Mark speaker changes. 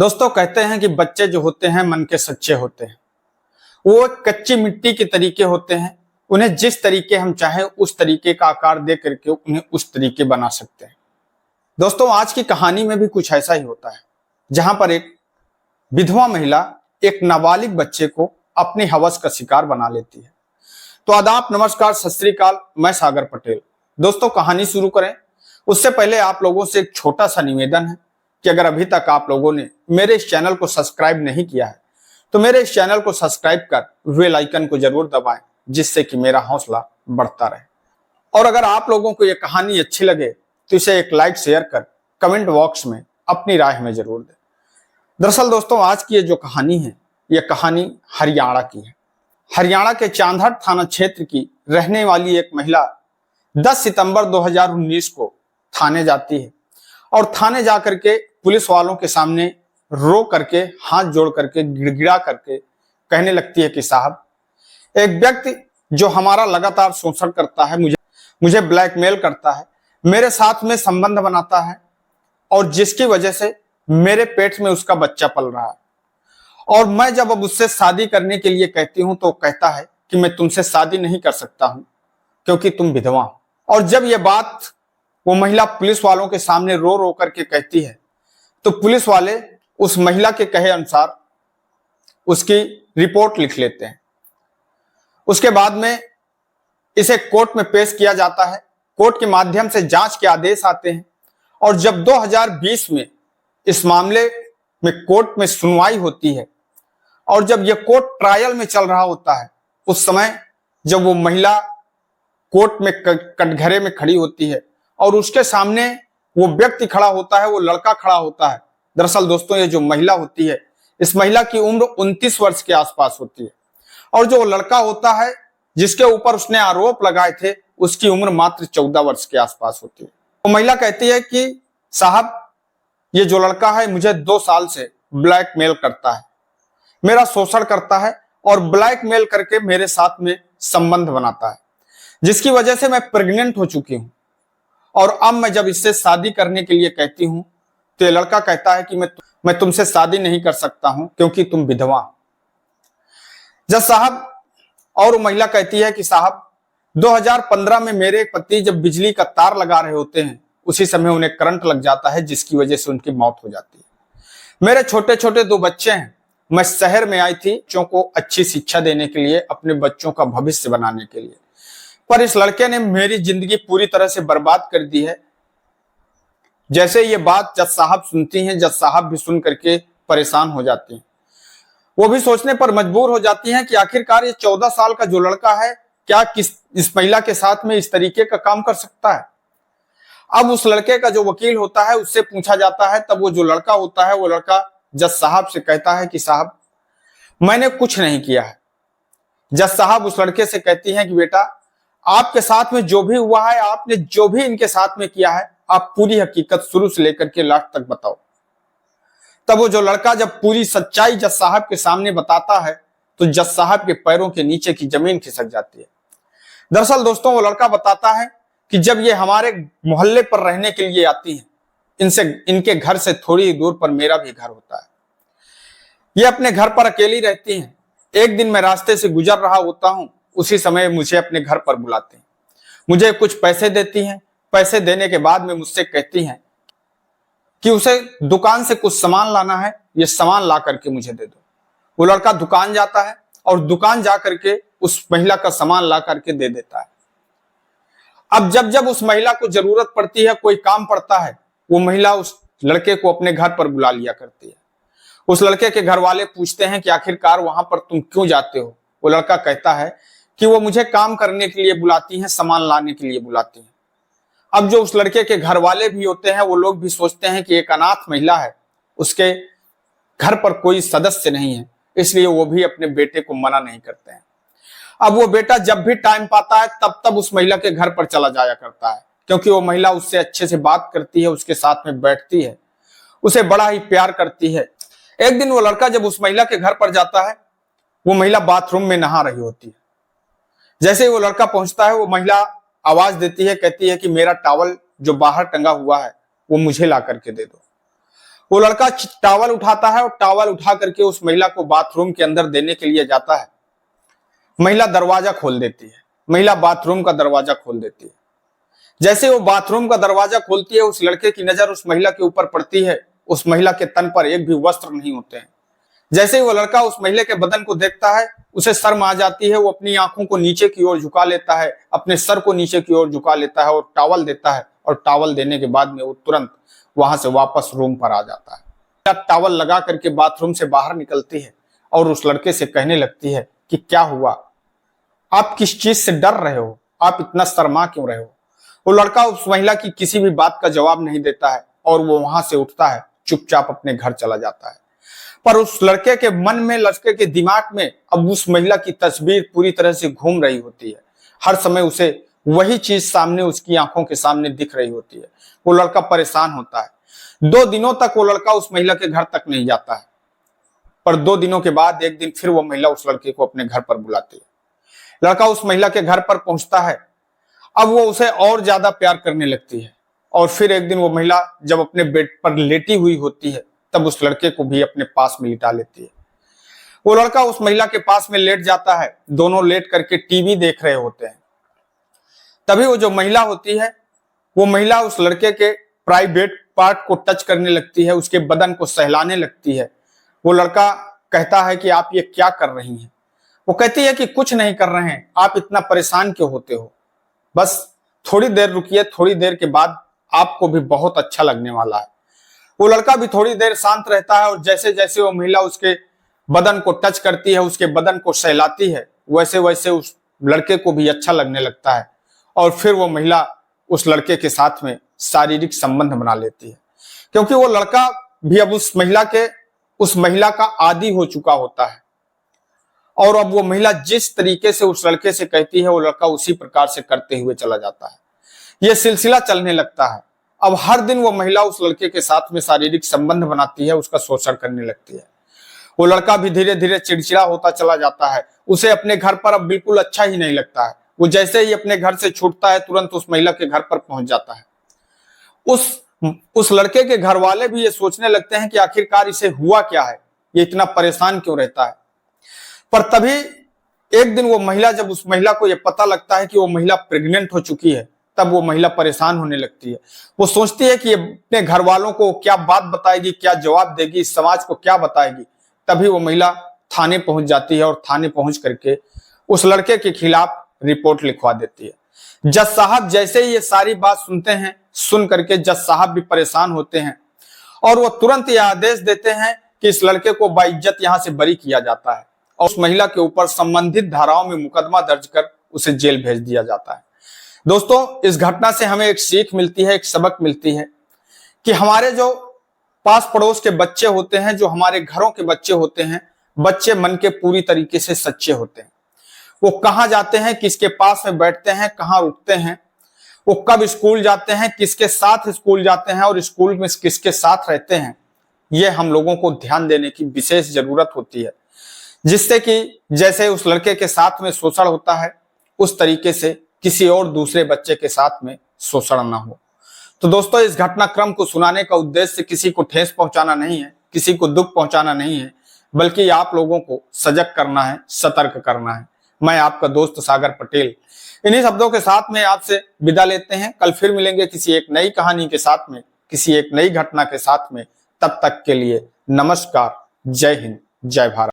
Speaker 1: दोस्तों कहते हैं कि बच्चे जो होते हैं मन के सच्चे होते हैं। वो एक कच्ची मिट्टी के तरीके होते हैं। उन्हें जिस तरीके हम चाहें उस तरीके का आकार दे करके उन्हें उस तरीके बना सकते हैं। दोस्तों आज की कहानी में भी कुछ ऐसा ही होता है, जहां पर एक विधवा महिला एक नाबालिग बच्चे को अपनी हवस का शिकार बना लेती है। तो आदाब, नमस्कार, सत श्री अकाल, मैं सागर पटेल। दोस्तों कहानी शुरू करें उससे पहले आप लोगों से एक छोटा सा निवेदन है कि अगर अभी तक आप लोगों ने मेरे इस चैनल को सब्सक्राइब नहीं किया है तो मेरे इस चैनल को सब्सक्राइब कर बेल आइकन को जरूर दबाएं, जिससे कि मेरा हौसला बढ़ता रहे। और अगर आप लोगों को यह कहानी अच्छी लगे तो इसे एक लाइक शेयर कर कमेंट बॉक्स में अपनी राय हमें जरूर दें। दरअसल दोस्तों आज की ये जो कहानी है, यह कहानी हरियाणा की है। हरियाणा के चांदहट थाना क्षेत्र की रहने वाली एक महिला 10 सितंबर 2019 को थाने जाती है और थाने जाकर के पुलिस वालों के सामने रो करके, हाथ जोड़ करके, गिड़गिड़ा करके कहने लगती है कि साहब, एक व्यक्ति जो हमारा लगातार शोषण करता है, मुझे ब्लैकमेल करता है, मेरे साथ में संबंध बनाता है और जिसकी वजह से मेरे पेट में उसका बच्चा पल रहा है। और मैं जब अब उससे शादी करने के लिए कहती हूं तो कहता है कि मैं तुमसे शादी नहीं कर सकता हूं क्योंकि तुम विधवा हो। और जब यह बात वो महिला पुलिस वालों के सामने रो रो करके कहती है तो पुलिस वाले उस महिला के कहे अनुसार उसकी रिपोर्ट लिख लेते हैं। उसके बाद में इसे कोर्ट में पेश किया जाता है। कोर्ट के माध्यम से जांच के आदेश आते हैं और जब 2020 में इस मामले में कोर्ट में सुनवाई होती है और जब यह कोर्ट ट्रायल में चल रहा होता है, उस समय जब वो महिला कोर्ट में कटघरे में खड़ी होती है और उसके सामने वो व्यक्ति खड़ा होता है, वो लड़का खड़ा होता है। दरअसल दोस्तों ये जो महिला होती है, इस महिला की उम्र 29 वर्ष के आसपास होती है और जो लड़का होता है जिसके ऊपर उसने आरोप लगाए थे, उसकी उम्र मात्र 14 वर्ष के आसपास होती है। तो महिला कहती है कि साहब, ये जो लड़का है मुझे 2 साल से ब्लैकमेल करता है, मेरा शोषण करता है और ब्लैकमेल करके मेरे साथ में संबंध बनाता है, जिसकी वजह से मैं प्रेग्नेंट हो चुकी हूं। और अब मैं जब इससे शादी करने के लिए कहती हूं तो ये लड़का कहता है कि मैं तुमसे शादी नहीं कर सकता हूं क्योंकि तुम विधवा हो। जज साहब, और वो महिला कहती है कि साहब, 2015 में मेरे पति जब बिजली का तार लगा रहे होते हैं, उसी समय उन्हें करंट लग जाता है, जिसकी वजह से उनकी मौत हो जाती है। मेरे छोटे छोटे 2 बच्चे हैं। मैं शहर में आई थी बच्चों को अच्छी शिक्षा देने के लिए, अपने बच्चों का भविष्य बनाने के लिए, पर इस लड़के ने मेरी जिंदगी पूरी तरह से बर्बाद कर दी है। जैसे ये बात जज साहब सुनती हैं, जज साहब भी सुन करके परेशान हो जाती हैं। वो भी सोचने पर मजबूर हो जाती हैं कि आखिरकार ये 14 साल का जो लड़का है, क्या इस महिला के साथ में इस तरीके का काम कर सकता है। अब उस लड़के का जो वकील होता है उससे पूछा जाता है, तब वो जो लड़का होता है वो लड़का जज साहब से कहता है कि साहब, मैंने कुछ नहीं किया है। जज साहब उस लड़के से कहती हैं कि बेटा, आपके साथ में जो भी हुआ है, आपने जो भी इनके साथ में किया है, आप पूरी हकीकत शुरू से लेकर के लास्ट तक बताओ। तब वो जो लड़का जब पूरी सच्चाई जज साहब के सामने बताता है तो जज साहब के पैरों के नीचे की जमीन खिसक जाती है। दरअसल दोस्तों वो लड़का बताता है कि जब ये हमारे मोहल्ले पर रहने के लिए आती है, इनके घर से थोड़ी ही दूर पर मेरा भी घर होता है। ये अपने घर पर अकेली रहती हैं। एक दिन मैं रास्ते से गुजर रहा होता हूं, उसी समय मुझे अपने घर पर बुलाते हैं, मुझे कुछ पैसे देती हैं। पैसे देने के बाद में मुझसे कहती हैं कि उसे दुकान से कुछ सामान लाना है, ये सामान ला करके मुझे दे दो। वो लड़का दुकान जाता है और दुकान जा करके उस महिला का सामान ला करके दे देता है। अब जब उस महिला को जरूरत पड़ती है, कोई काम पड़ता है, वो महिला उस लड़के को अपने घर पर बुला लिया करती है। उस लड़के के घर वाले पूछते हैं कि आखिरकार वहां पर तुम क्यों जाते हो। वो लड़का कहता है कि वो मुझे काम करने के लिए बुलाती हैं, सामान लाने के लिए बुलाती हैं। अब जो उस लड़के के घर वाले भी होते हैं, वो लोग भी सोचते हैं कि एक अनाथ महिला है, उसके घर पर कोई सदस्य नहीं है, इसलिए वो भी अपने बेटे को मना नहीं करते हैं। अब वो बेटा जब भी टाइम पाता है तब उस महिला के घर पर चला जाया करता है, क्योंकि वो महिला उससे अच्छे से बात करती है, उसके साथ में बैठती है, उसे बड़ा ही प्यार करती है। एक दिन वो लड़का जब उस महिला के घर पर जाता है, वो महिला बाथरूम में नहा रही होती है। जैसे ही वो लड़का पहुंचता है, वो महिला आवाज देती है, कहती है कि मेरा टॉवल जो बाहर टंगा हुआ है वो मुझे ला करके दे दो। वो लड़का टॉवल उठाता है और टॉवल उठा करके उस महिला को बाथरूम के अंदर देने के लिए जाता है। महिला दरवाजा खोल देती है, महिला बाथरूम का दरवाजा खोल देती है। जैसे वो बाथरूम का दरवाजा खोलती है, उस लड़के की नजर उस महिला के ऊपर पड़ती है। उस महिला के तन पर एक भी वस्त्र नहीं होते हैं। जैसे ही वो लड़का उस महिला के बदन को देखता है, उसे शर्म आ जाती है। वो अपनी आंखों को नीचे की ओर झुका लेता है, अपने सर को नीचे की ओर झुका लेता है और टॉवल देता है। और टॉवल देने के बाद में वो तुरंत वहां से वापस रूम पर आ जाता है। टॉवल लगा करके बाथरूम से बाहर निकलती है और उस लड़के से कहने लगती है कि क्या हुआ, आप किस चीज से डर रहे हो, आप इतना शर्मा क्यों रहे हो। वो लड़का उस महिला की किसी भी बात का जवाब नहीं देता है और वो वहां से उठता है, चुपचाप अपने घर चला जाता है। पर उस लड़के के मन में, लड़के के दिमाग में अब उस महिला की तस्वीर पूरी तरह से घूम रही होती है। हर समय उसे वही चीज सामने, उसकी आंखों के सामने दिख रही होती है। वो लड़का परेशान होता है। 2 दिनों तक वो लड़का उस महिला के घर तक नहीं जाता है। पर 2 दिनों के बाद एक दिन फिर वो महिला उस लड़के को अपने घर पर बुलाती है। लड़का उस महिला के घर पर पहुंचता है। अब वो उसे और ज्यादा प्यार करने लगती है। और फिर एक दिन वो महिला जब अपने बेड पर लेटी हुई होती है, तब उस लड़के को भी अपने पास में लिटा लेती है। वो लड़का उस महिला के पास में लेट जाता है। दोनों लेट करके टीवी देख रहे होते हैं। तभी वो जो महिला होती है, वो महिला उस लड़के के प्राइवेट पार्ट को टच करने लगती है, उसके बदन को सहलाने लगती है। वो लड़का कहता है कि आप ये क्या कर रही हैं। वो कहती है कि कुछ नहीं कर रहे हैं, आप इतना परेशान क्यों होते हो, बस थोड़ी देर रुकिए, थोड़ी देर के बाद आपको भी बहुत अच्छा लगने वाला है। वो लड़का भी थोड़ी देर शांत रहता है और जैसे जैसे वो महिला उसके बदन को टच करती है, उसके बदन को सहलाती है, वैसे वैसे उस लड़के को भी अच्छा लगने लगता है। और फिर वो महिला उस लड़के के साथ में शारीरिक संबंध बना लेती है, क्योंकि वो लड़का भी अब उस महिला का आदी हो चुका होता है। और अब वो महिला जिस तरीके से उस लड़के से कहती है, वो लड़का उसी प्रकार से करते हुए चला जाता है। यह सिलसिला चलने लगता है। अब हर दिन वो महिला उस लड़के के साथ में शारीरिक संबंध बनाती है, उसका शोषण करने लगती है। वो लड़का भी धीरे धीरे चिड़चिड़ा होता चला जाता है। उसे अपने घर पर अब बिल्कुल अच्छा ही नहीं लगता है। वो जैसे ही अपने घर से छूटता है, तुरंत उस महिला के घर पर पहुंच जाता है। उस लड़के के घर वाले भी ये सोचने लगते हैं कि आखिरकार इसे हुआ क्या है, ये इतना परेशान क्यों रहता है। पर तभी एक दिन वो महिला, जब उस महिला को यह पता लगता है कि वो महिला प्रेग्नेंट हो चुकी है, तब वो महिला परेशान होने लगती है। वो सोचती है कि अपने घर वालों को क्या बात बताएगी, क्या जवाब देगी, समाज को क्या बताएगी। तभी वो महिला थाने पहुंच जाती है और थाने पहुंच करके उस लड़के के खिलाफ रिपोर्ट लिखवा देती है। जज साहब जैसे ही ये सारी बात सुनते हैं, सुन करके जज साहब भी परेशान होते हैं और वो तुरंत यह आदेश देते हैं कि इस लड़के को बाइज्जत यहां से बरी किया जाता है और उस महिला के ऊपर संबंधित धाराओं में मुकदमा दर्ज कर उसे जेल भेज दिया जाता है। दोस्तों, इस घटना से हमें एक सीख मिलती है, एक सबक मिलती है कि हमारे जो पास पड़ोस के बच्चे होते हैं, जो हमारे घरों के बच्चे होते हैं, बच्चे मन के पूरी तरीके से सच्चे होते हैं। वो कहाँ जाते हैं, किसके पास में बैठते हैं, कहाँ रुकते हैं, वो कब स्कूल जाते हैं, किसके साथ स्कूल जाते हैं और स्कूल में किसके साथ रहते हैं, ये हम लोगों को ध्यान देने की विशेष जरूरत होती है, जिससे कि जैसे उस लड़के के साथ में शोषण होता है, उस तरीके से किसी और दूसरे बच्चे के साथ में शोषण ना हो। तो दोस्तों, इस घटनाक्रम को सुनाने का उद्देश्य किसी को ठेस पहुंचाना नहीं है, किसी को दुख पहुंचाना नहीं है, बल्कि आप लोगों को सजग करना है, सतर्क करना है। मैं आपका दोस्त सागर पटेल इन्हीं शब्दों के साथ में आपसे विदा लेते हैं। कल फिर मिलेंगे किसी एक नई कहानी के साथ में, किसी एक नई घटना के साथ में। तब तक के लिए नमस्कार, जय हिंद, जय भारत।